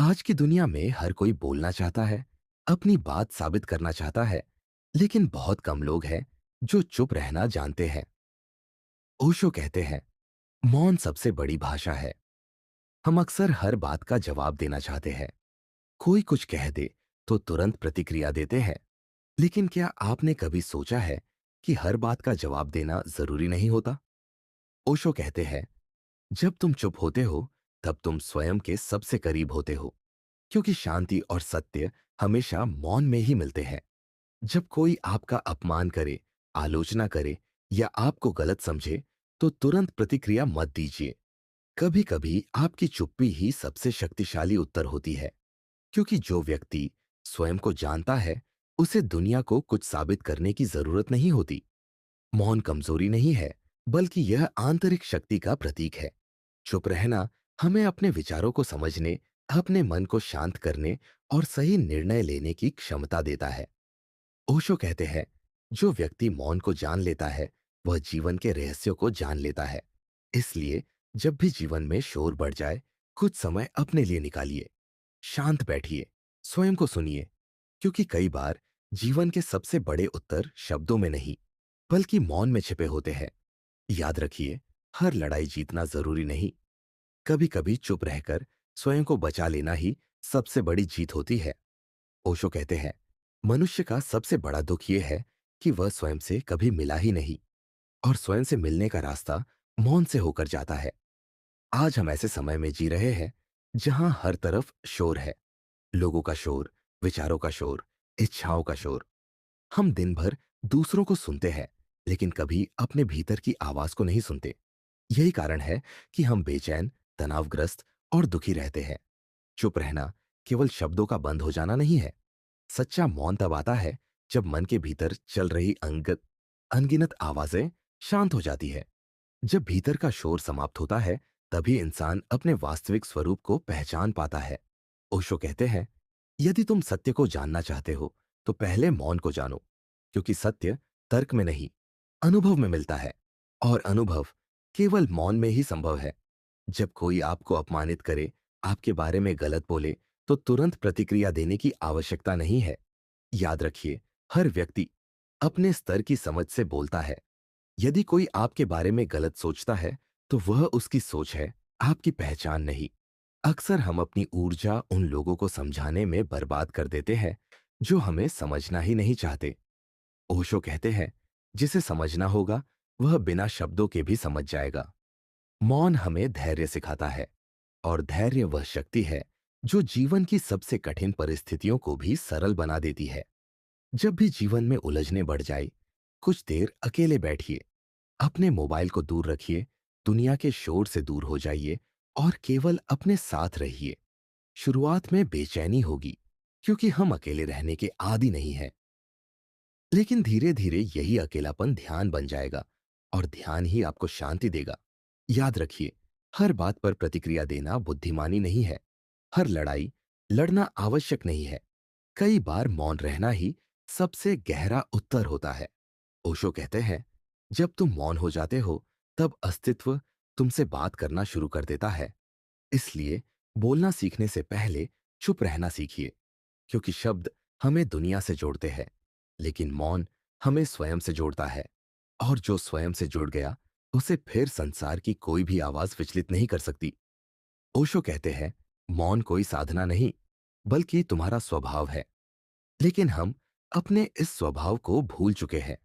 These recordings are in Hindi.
आज की दुनिया में हर कोई बोलना चाहता है, अपनी बात साबित करना चाहता है, लेकिन बहुत कम लोग हैं जो चुप रहना जानते हैं। ओशो कहते हैं, मौन सबसे बड़ी भाषा है। हम अक्सर हर बात का जवाब देना चाहते हैं। कोई कुछ कह दे तो तुरंत प्रतिक्रिया देते हैं। लेकिन क्या आपने कभी सोचा है कि हर बात का जवाब देना जरूरी नहीं होता? ओशो कहते हैं, जब तुम चुप होते हो, तब तुम स्वयं के सबसे करीब होते हो, क्योंकि शांति और सत्य हमेशा मौन में ही मिलते हैं। जब कोई आपका अपमान करे, आलोचना करे या आपको गलत समझे, तो तुरंत प्रतिक्रिया मत दीजिए। कभी कभी आपकी चुप्पी ही सबसे शक्तिशाली उत्तर होती है, क्योंकि जो व्यक्ति स्वयं को जानता है, उसे दुनिया को कुछ साबित करने की जरूरत नहीं होती। मौन कमजोरी नहीं है, बल्कि यह आंतरिक शक्ति का प्रतीक है। चुप रहना हमें अपने विचारों को समझने, अपने मन को शांत करने और सही निर्णय लेने की क्षमता देता है। ओशो कहते हैं, जो व्यक्ति मौन को जान लेता है, वह जीवन के रहस्यों को जान लेता है। इसलिए जब भी जीवन में शोर बढ़ जाए, कुछ समय अपने लिए निकालिए, शांत बैठिए, स्वयं को सुनिए, क्योंकि कई बार जीवन के सबसे बड़े उत्तर शब्दों में नहीं, बल्कि मौन में छिपे होते हैं। याद रखिए, हर लड़ाई जीतना जरूरी नहीं। कभी कभी चुप रहकर स्वयं को बचा लेना ही सबसे बड़ी जीत होती है। ओशो कहते हैं, मनुष्य का सबसे बड़ा दुख यह है कि वह स्वयं से कभी मिला ही नहीं, और स्वयं से मिलने का रास्ता मौन से होकर जाता है। आज हम ऐसे समय में जी रहे हैं जहां हर तरफ शोर है, लोगों का शोर, विचारों का शोर, इच्छाओं का शोर। हम दिन भर दूसरों को सुनते हैं, लेकिन कभी अपने भीतर की आवाज को नहीं सुनते। यही कारण है कि हम बेचैन, तनावग्रस्त और दुखी रहते हैं। चुप रहना केवल शब्दों का बंद हो जाना नहीं है। सच्चा मौन तब आता है जब मन के भीतर चल रही अनगिनत आवाजें शांत हो जाती है। जब भीतर का शोर समाप्त होता है, तभी इंसान अपने वास्तविक स्वरूप को पहचान पाता है। ओशो कहते हैं, यदि तुम सत्य को जानना चाहते हो, तो पहले मौन को जानो, क्योंकि सत्य तर्क में नहीं, अनुभव में मिलता है, और अनुभव केवल मौन में ही संभव है। जब कोई आपको अपमानित करे, आपके बारे में गलत बोले, तो तुरंत प्रतिक्रिया देने की आवश्यकता नहीं है। याद रखिए, हर व्यक्ति अपने स्तर की समझ से बोलता है। यदि कोई आपके बारे में गलत सोचता है, तो वह उसकी सोच है, आपकी पहचान नहीं। अक्सर हम अपनी ऊर्जा उन लोगों को समझाने में बर्बाद कर देते हैं जो हमें समझना ही नहीं चाहते। ओशो कहते हैं, जिसे समझना होगा वह बिना शब्दों के भी समझ जाएगा। मौन हमें धैर्य सिखाता है, और धैर्य वह शक्ति है जो जीवन की सबसे कठिन परिस्थितियों को भी सरल बना देती है। जब भी जीवन में उलझने बढ़ जाए, कुछ देर अकेले बैठिए, अपने मोबाइल को दूर रखिए, दुनिया के शोर से दूर हो जाइए और केवल अपने साथ रहिए। शुरुआत में बेचैनी होगी, क्योंकि हम अकेले रहने के आदी नहीं हैं। लेकिन धीरे धीरे यही अकेलापन ध्यान बन जाएगा, और ध्यान ही आपको शांति देगा। याद रखिए, हर बात पर प्रतिक्रिया देना बुद्धिमानी नहीं है। हर लड़ाई लड़ना आवश्यक नहीं है। कई बार मौन रहना ही सबसे गहरा उत्तर होता है। ओशो कहते हैं, जब तुम मौन हो जाते हो, तब अस्तित्व तुमसे बात करना शुरू कर देता है। इसलिए बोलना सीखने से पहले चुप रहना सीखिए, क्योंकि शब्द हमें दुनिया से जोड़ते हैं, लेकिन मौन हमें स्वयं से जोड़ता है। और जो स्वयं से जुड़ गया, उसे फिर संसार की कोई भी आवाज विचलित नहीं कर सकती। ओशो कहते हैं, मौन कोई साधना नहीं, बल्कि तुम्हारा स्वभाव है। लेकिन हम अपने इस स्वभाव को भूल चुके हैं।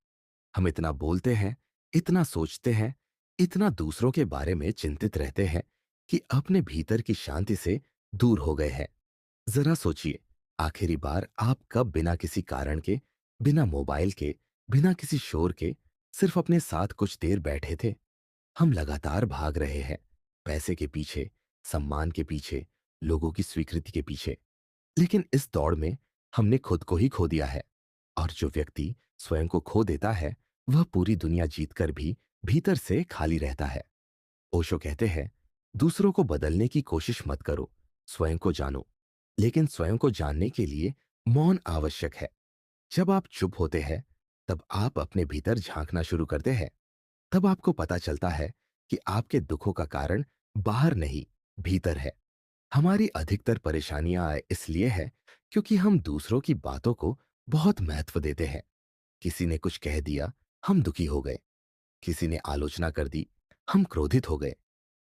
हम इतना बोलते हैं, इतना सोचते हैं, इतना दूसरों के बारे में चिंतित रहते हैं कि अपने भीतर की शांति से दूर हो गए हैं। जरा सोचिए, आखिरी बार आप कब बिना किसी कारण के, बिना मोबाइल के, बिना किसी शोर के, सिर्फ अपने साथ कुछ देर बैठे थे? हम लगातार भाग रहे हैं, पैसे के पीछे, सम्मान के पीछे, लोगों की स्वीकृति के पीछे। लेकिन इस दौड़ में हमने खुद को ही खो दिया है। और जो व्यक्ति स्वयं को खो देता है, वह पूरी दुनिया जीतकर भी भीतर से खाली रहता है। ओशो कहते हैं, दूसरों को बदलने की कोशिश मत करो, स्वयं को जानो। लेकिन स्वयं को जानने के लिए मौन आवश्यक है। जब आप चुप होते हैं, तब आप अपने भीतर झांकना शुरू करते हैं। तब आपको पता चलता है कि आपके दुखों का कारण बाहर नहीं, भीतर है। हमारी अधिकतर परेशानियां इसलिए है क्योंकि हम दूसरों की बातों को बहुत महत्व देते हैं। किसी ने कुछ कह दिया, हम दुखी हो गए। किसी ने आलोचना कर दी, हम क्रोधित हो गए।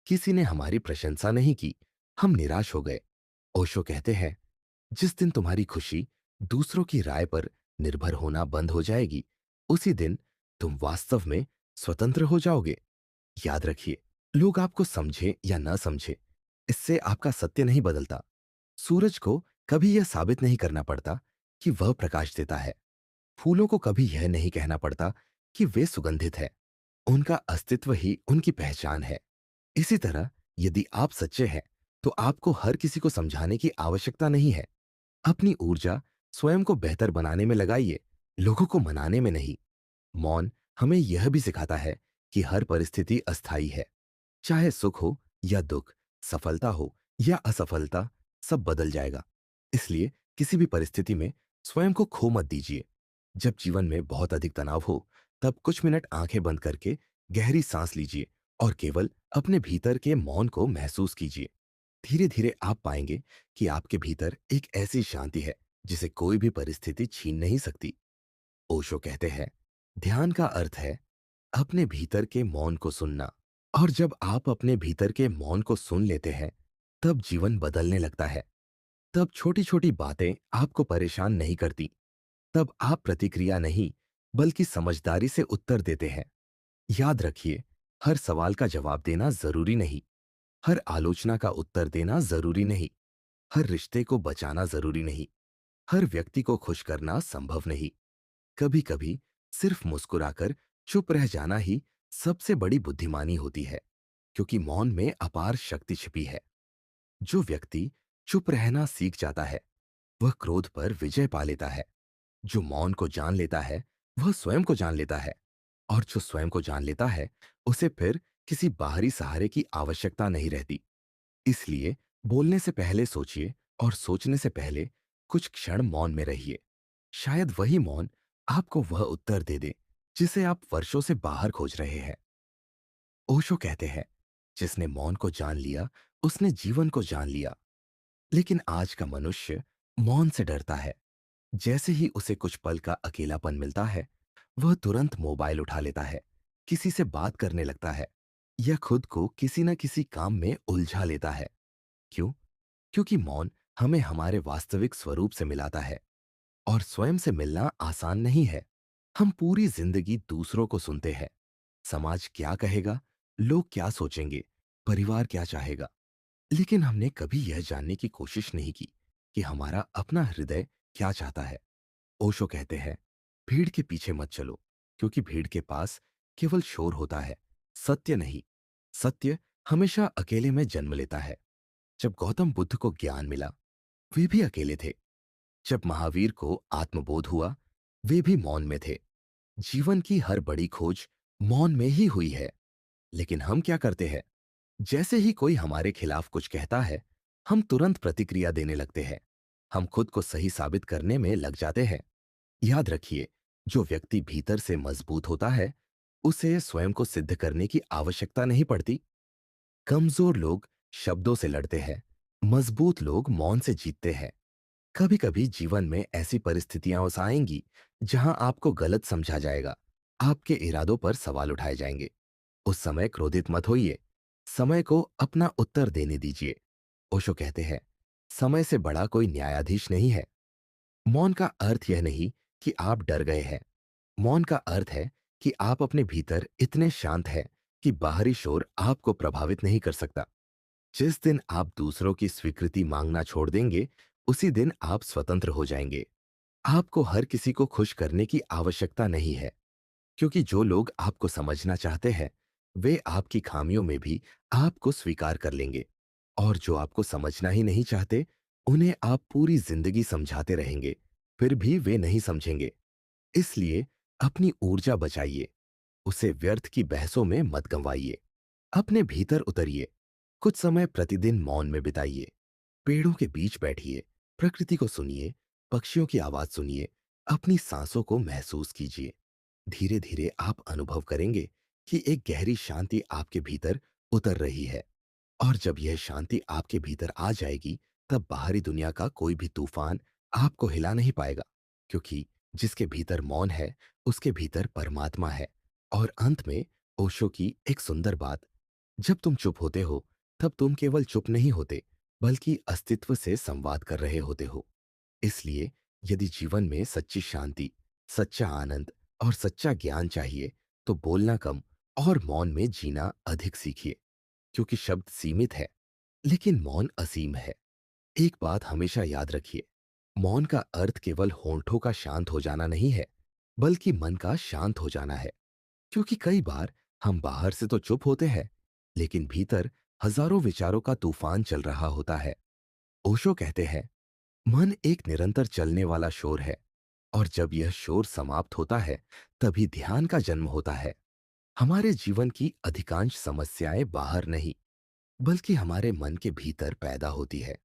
किसी ने हमारी प्रशंसा नहीं की, हम निराश हो गए। ओशो कहते हैं, जिस दिन तुम्हारी खुशी दूसरों की राय पर निर्भर होना बंद हो जाएगी, उसी दिन तुम वास्तव में स्वतंत्र हो जाओगे। याद रखिए, लोग आपको समझे या न समझे, इससे आपका सत्य नहीं बदलता। सूरज को कभी यह साबित नहीं करना पड़ता कि वह प्रकाश देता है। फूलों को कभी यह नहीं कहना पड़ता कि वे सुगंधित है। उनका अस्तित्व ही उनकी पहचान है। इसी तरह, यदि आप सच्चे हैं, तो आपको हर किसी को समझाने की आवश्यकता नहीं है। अपनी ऊर्जा स्वयं को बेहतर बनाने में लगाइए, लोगों को मनाने में नहीं। मौन हमें यह भी सिखाता है कि हर परिस्थिति अस्थायी है। चाहे सुख हो या दुख, सफलता हो या असफलता, सब बदल जाएगा। इसलिए किसी भी परिस्थिति में स्वयं को खो मत दीजिए। जब जीवन में बहुत अधिक तनाव हो, तब कुछ मिनट आंखें बंद करके गहरी सांस लीजिए और केवल अपने भीतर के मौन को महसूस कीजिए। धीरे धीरे आप पाएंगे कि आपके भीतर एक ऐसी शांति है जिसे कोई भी परिस्थिति छीन नहीं सकती। ओशो कहते हैं, ध्यान का अर्थ है अपने भीतर के मौन को सुनना। और जब आप अपने भीतर के मौन को सुन लेते हैं, तब जीवन बदलने लगता है। तब छोटी छोटी बातें आपको परेशान नहीं करती। तब आप प्रतिक्रिया नहीं, बल्कि समझदारी से उत्तर देते हैं। याद रखिए, हर सवाल का जवाब देना जरूरी नहीं। हर आलोचना का उत्तर देना जरूरी नहीं। हर रिश्ते को बचाना जरूरी नहीं। हर व्यक्ति को खुश करना संभव नहीं। कभी कभी सिर्फ मुस्कुराकर चुप रह जाना ही सबसे बड़ी बुद्धिमानी होती है, क्योंकि मौन में अपार शक्ति छिपी है। जो व्यक्ति चुप रहना सीख जाता है, वह क्रोध पर विजय पा लेता है। जो मौन को जान लेता है, वह स्वयं को जान लेता है। और जो स्वयं को जान लेता है, उसे फिर किसी बाहरी सहारे की आवश्यकता नहीं रहती। इसलिए बोलने से पहले सोचिए और सोचने से पहले कुछ क्षण मौन में रहिए। शायद वही मौन आपको वह उत्तर दे दे जिसे आप वर्षों से बाहर खोज रहे हैं। ओशो कहते हैं, जिसने मौन को जान लिया, उसने जीवन को जान लिया। लेकिन आज का मनुष्य मौन से डरता है। जैसे ही उसे कुछ पल का अकेलापन मिलता है, वह तुरंत मोबाइल उठा लेता है, किसी से बात करने लगता है या खुद को किसी न किसी काम में उलझा लेता है। क्यों? क्योंकि मौन हमें हमारे वास्तविक स्वरूप से मिलाता है। और स्वयं से मिलना आसान नहीं है। हम पूरी जिंदगी दूसरों को सुनते हैं। समाज क्या कहेगा, लोग क्या सोचेंगे, परिवार क्या चाहेगा। लेकिन हमने कभी यह जानने की कोशिश नहीं की कि हमारा अपना हृदय क्या चाहता है। ओशो कहते हैं, भीड़ के पीछे मत चलो, क्योंकि भीड़ के पास केवल शोर होता है, सत्य नहीं। सत्य हमेशा अकेले में जन्म लेता है। जब गौतम बुद्ध को ज्ञान मिला, वे भी अकेले थे। जब महावीर को आत्मबोध हुआ, वे भी मौन में थे। जीवन की हर बड़ी खोज मौन में ही हुई है। लेकिन हम क्या करते हैं? जैसे ही कोई हमारे खिलाफ कुछ कहता है, हम तुरंत प्रतिक्रिया देने लगते हैं। हम खुद को सही साबित करने में लग जाते हैं। याद रखिए, जो व्यक्ति भीतर से मजबूत होता है, उसे स्वयं को सिद्ध करने की आवश्यकता नहीं पड़ती। कमजोर लोग शब्दों से लड़ते हैं, मजबूत लोग मौन से जीतते हैं। कभी कभी जीवन में ऐसी परिस्थितियां उस आएंगी जहां आपको गलत समझा जाएगा, आपके इरादों पर सवाल उठाए जाएंगे। उस समय क्रोधित मत होइए, समय को अपना उत्तर देने दीजिए। ओशो कहते हैं, समय से बड़ा कोई न्यायाधीश नहीं है। मौन का अर्थ यह नहीं कि आप डर गए हैं। मौन का अर्थ है कि आप अपने भीतर इतने शांत हैं कि बाहरी शोर आपको प्रभावित नहीं कर सकता। जिस दिन आप दूसरों की स्वीकृति मांगना छोड़ देंगे, उसी दिन आप स्वतंत्र हो जाएंगे। आपको हर किसी को खुश करने की आवश्यकता नहीं है, क्योंकि जो लोग आपको समझना चाहते हैं, वे आपकी खामियों में भी आपको स्वीकार कर लेंगे। और जो आपको समझना ही नहीं चाहते, उन्हें आप पूरी जिंदगी समझाते रहेंगे, फिर भी वे नहीं समझेंगे। इसलिए अपनी ऊर्जा बचाइए, उसे व्यर्थ की बहसों में मत गंवाइए। अपने भीतर उतरिए, कुछ समय प्रतिदिन मौन में बिताइए। पेड़ों के बीच बैठिए, प्रकृति को सुनिए, पक्षियों की आवाज सुनिए, अपनी सांसों को महसूस कीजिए। धीरे धीरे आप अनुभव करेंगे कि एक गहरी शांति आपके भीतर उतर रही है। और जब यह शांति आपके भीतर आ जाएगी, तब बाहरी दुनिया का कोई भी तूफान आपको हिला नहीं पाएगा, क्योंकि जिसके भीतर मौन है, उसके भीतर परमात्मा है। और अंत में ओशो की एक सुंदर बात, जब तुम चुप होते हो, तब तुम केवल चुप नहीं होते, बल्कि अस्तित्व से संवाद कर रहे होते हो। इसलिए यदि जीवन में सच्ची शांति, सच्चा आनंद और सच्चा ज्ञान चाहिए, तो बोलना कम और मौन में जीना अधिक सीखिए। क्योंकि शब्द सीमित है, लेकिन मौन असीम है। एक बात हमेशा याद रखिए, मौन का अर्थ केवल होंठों का शांत हो जाना नहीं है, बल्कि मन का शांत हो जाना है। क्योंकि कई बार हम बाहर से तो चुप होते हैं, लेकिन भीतर हजारों विचारों का तूफान चल रहा होता है। ओशो कहते हैं, मन एक निरंतर चलने वाला शोर है, और जब यह शोर समाप्त होता है, तभी ध्यान का जन्म होता है। हमारे जीवन की अधिकांश समस्याएं बाहर नहीं, बल्कि हमारे मन के भीतर पैदा होती है।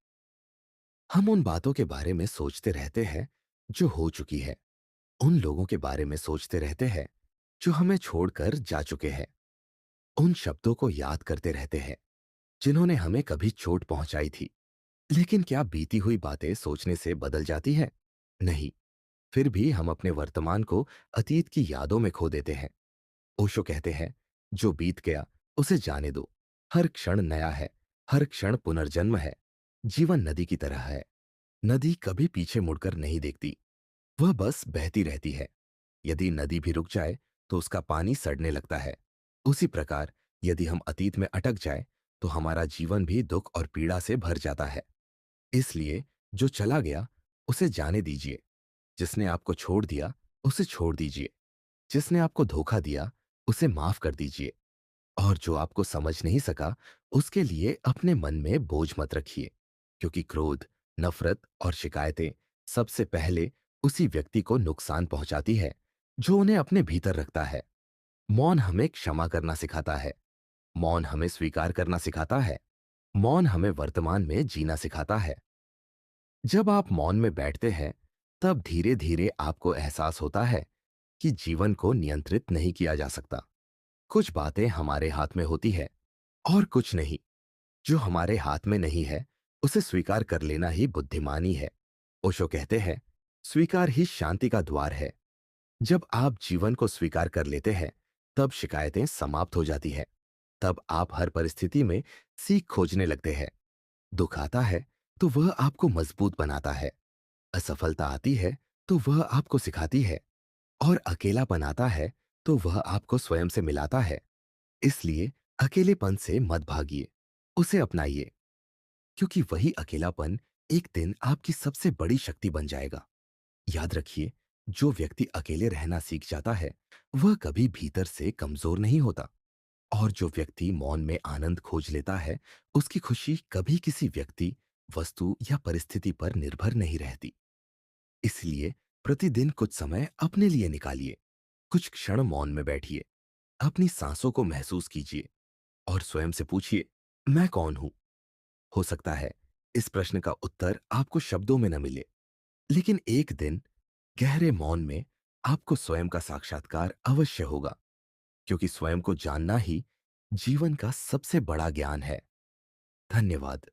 हम उन बातों के बारे में सोचते रहते हैं जो हो चुकी है, उन लोगों के बारे में सोचते रहते हैं जो हमें छोड़कर जा चुके हैं, उन शब्दों को याद करते रहते हैं जिन्होंने हमें कभी चोट पहुंचाई थी। लेकिन क्या बीती हुई बातें सोचने से बदल जाती है? नहीं। फिर भी हम अपने वर्तमान को अतीत की यादों में खो देते हैं। ओशो कहते हैं, जो बीत गया उसे जाने दो। हर क्षण नया है, हर क्षण पुनर्जन्म है। जीवन नदी की तरह है। नदी कभी पीछे मुड़कर नहीं देखती, वह बस बहती रहती है। यदि नदी भी रुक जाए, तो उसका पानी सड़ने लगता है। उसी प्रकार यदि हम अतीत में अटक जाए, तो हमारा जीवन भी दुख और पीड़ा से भर जाता है। इसलिए जो चला गया उसे जाने दीजिए। जिसने आपको छोड़ दिया उसे छोड़ दीजिए। जिसने आपको धोखा दिया उसे माफ कर दीजिए। और जो आपको समझ नहीं सका, उसके लिए अपने मन में बोझ मत रखिए, क्योंकि क्रोध, नफरत और शिकायतें सबसे पहले उसी व्यक्ति को नुकसान पहुंचाती है जो उन्हें अपने भीतर रखता है। मौन हमें क्षमा करना सिखाता है। मौन हमें स्वीकार करना सिखाता है। मौन हमें वर्तमान में जीना सिखाता है। जब आप मौन में बैठते हैं, तब धीरे धीरे आपको एहसास होता है कि जीवन को नियंत्रित नहीं किया जा सकता। कुछ बातें हमारे हाथ में होती है और कुछ नहीं। जो हमारे हाथ में नहीं है, उसे स्वीकार कर लेना ही बुद्धिमानी है। ओशो कहते हैं, स्वीकार ही शांति का द्वार है। जब आप जीवन को स्वीकार कर लेते हैं, तब शिकायतें समाप्त हो जाती है। तब आप हर परिस्थिति में सीख खोजने लगते हैं। दुख आता है तो वह आपको मजबूत बनाता है। असफलता आती है तो वह आपको सिखाती है। और अकेलापन आता है तो वह आपको स्वयं से मिलाता है। इसलिए अकेलेपन से मत भागिए, उसे अपनाइए, क्योंकि वही अकेलापन एक दिन आपकी सबसे बड़ी शक्ति बन जाएगा। याद रखिए, जो व्यक्ति अकेले रहना सीख जाता है, वह कभी भीतर से कमजोर नहीं होता। और जो व्यक्ति मौन में आनंद खोज लेता है, उसकी खुशी कभी किसी व्यक्ति, वस्तु या परिस्थिति पर निर्भर नहीं रहती। इसलिए प्रतिदिन कुछ समय अपने लिए निकालिए। कुछ क्षण मौन में बैठिए, अपनी सांसों को महसूस कीजिए और स्वयं से पूछिए, मैं कौन हूं? हो सकता है इस प्रश्न का उत्तर आपको शब्दों में न मिले, लेकिन एक दिन गहरे मौन में आपको स्वयं का साक्षात्कार अवश्य होगा। क्योंकि स्वयं को जानना ही जीवन का सबसे बड़ा ज्ञान है। धन्यवाद।